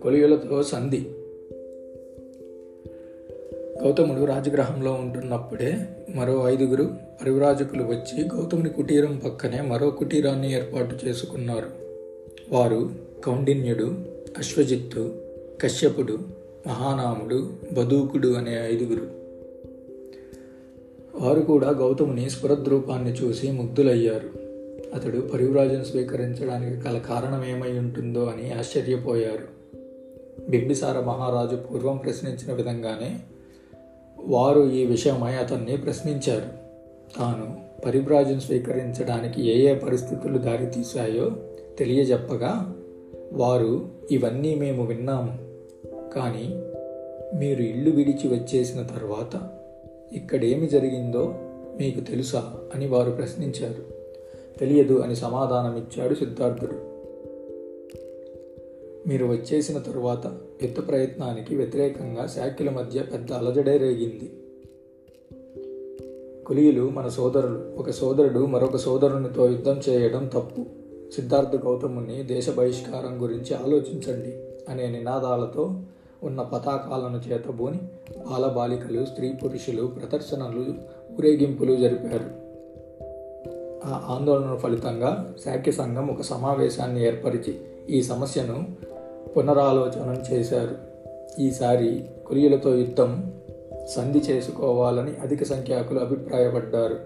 కొలియులతో సంధి. గౌతముడు రాజగృహంలో ఉంటున్నప్పుడే మరో 5 పరివ్రాజకులు వచ్చి గౌతముని కుటీరం పక్కనే మరో కుటీరాన్ని ఏర్పాటు చేసుకున్నారు. వారు కౌండిన్యుడు, అశ్వజిత్తు, కశ్యపుడు, మహానాముడు, బదూకుడు అనే 5. వారు కూడా గౌతముని స్ఫురద్రూపాన్ని చూసి ముగ్ధులయ్యారు. అతడు పరివ్రాజను స్వీకరించడానికి గల కారణం ఏమై ఉంటుందో అని ఆశ్చర్యపోయారు. బింబిసార మహారాజు పూర్వం ప్రశ్నించిన విధంగానే వారు ఈ విషయమై అతన్ని ప్రశ్నించారు. తాను పరివ్రాజను స్వీకరించడానికి ఏ ఏ పరిస్థితులు దారితీశాయో తెలియజెప్పగా వారు, ఇవన్నీ మేము విన్నాము, కానీ మీరు ఇల్లు విడిచి వచ్చేసిన తర్వాత ఇక్కడేమి జరిగిందో మీకు తెలుసా అని వారు ప్రశ్నించారు. తెలియదు అని సమాధానమిచ్చాడు సిద్ధార్థుడు. మీరు వచ్చేసిన తరువాత యుద్ధ ప్రయత్నానికి వ్యతిరేకంగా శాక్యుల మధ్య పెద్ద అలజడే రేగింది. కులీయులు మన సోదరులు, ఒక సోదరుడు మరొక సోదరునితో యుద్ధం చేయడం తప్పు. సిద్ధార్థ గౌతముని దేశ బహిష్కారం గురించి ఆలోచించండి అనే నినాదాలతో ఉన్న పతాకాలను చేతబూని బాలబాలికలు, స్త్రీ పురుషులు ప్రదర్శనలు, ఊరేగింపులు జరిపారు. ఆ ఆందోళన ఫలితంగా శాక్య సంఘం ఒక సమావేశాన్ని ఏర్పరిచి ఈ సమస్యను పునరాలోచన చేశారు. ఈసారి కులీయులతో యుద్ధం సంధి చేసుకోవాలని అధిక సంఖ్యాకులు అభిప్రాయపడ్డారు.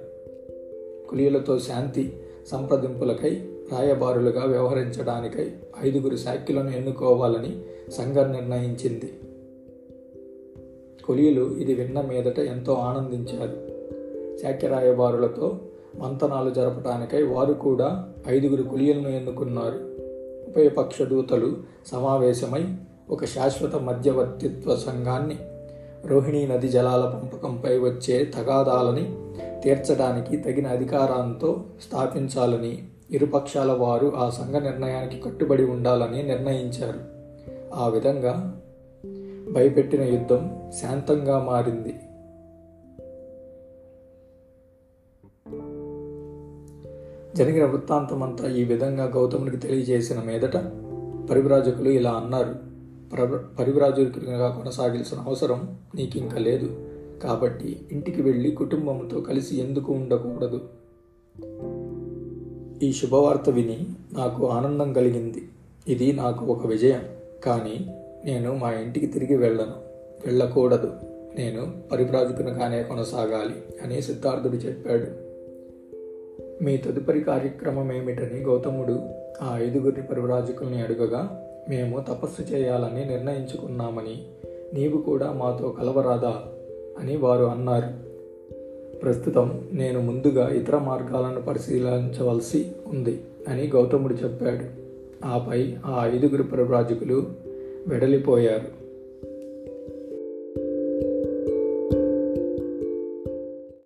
కులీయులతో శాంతి సంప్రదింపులకై రాయబారులుగా వ్యవహరించడానికై 5 శాక్యులను ఎన్నుకోవాలని సంఘం నిర్ణయించింది. కులీయులు ఇది విన్న మీదట ఎంతో ఆనందించారు. శాక్య రాయబారులతో మంతనాలు జరపడానికై వారు కూడా 5 కులీయులను ఎన్నుకున్నారు. ఉభయపక్ష దూతలు సమావేశమై ఒక శాశ్వత మధ్యవర్తిత్వ సంఘాన్ని, రోహిణీ నది జలాల పంపకంపై వచ్చే తగాదాలని తీర్చడానికి తగిన అధికారంతో స్థాపించాలని, ఇరుపక్షాల వారు ఆ సంఘ నిర్ణయానికి కట్టుబడి ఉండాలని నిర్ణయించారు. ఆ విధంగా భయపెట్టిన యుద్ధం శాంతంగా మారింది. జరిగిన వృత్తాంతమంతా ఈ విధంగా గౌతమునికి తెలియజేసిన మీదట పరివ్రాజకులు ఇలా అన్నారు: పరివ్రాజకునిగా కొనసాగాల్సిన అవసరం నీకింక లేదు. కాబట్టి ఇంటికి వెళ్ళి కుటుంబంతో కలిసి ఎందుకు ఉండకూడదు? ఈ శుభవార్త విని నాకు ఆనందం కలిగింది. ఇది నాకు ఒక విజయం. కానీ నేను మా ఇంటికి తిరిగి వెళ్ళకూడదు. నేను పరివ్రాజకునిగానే కొనసాగాలి అని సిద్ధార్థుడు చెప్పాడు. మీ తదుపరి కార్యక్రమం ఏమిటని గౌతముడు ఆ 5 పరివ్రాజకుల్ని అడుగగా, మేము తపస్సు చేయాలని నిర్ణయించుకున్నామని, నీవు కూడా మాతో కలవరాదా అని వారు అన్నారు. ప్రస్తుతం నేను ముందుగా ఇతర మార్గాలను పరిశీలించవలసి ఉంది అని గౌతముడు చెప్పాడు. ఆపై ఆ 5 పరివ్రాజకులు వెడలిపోయారు.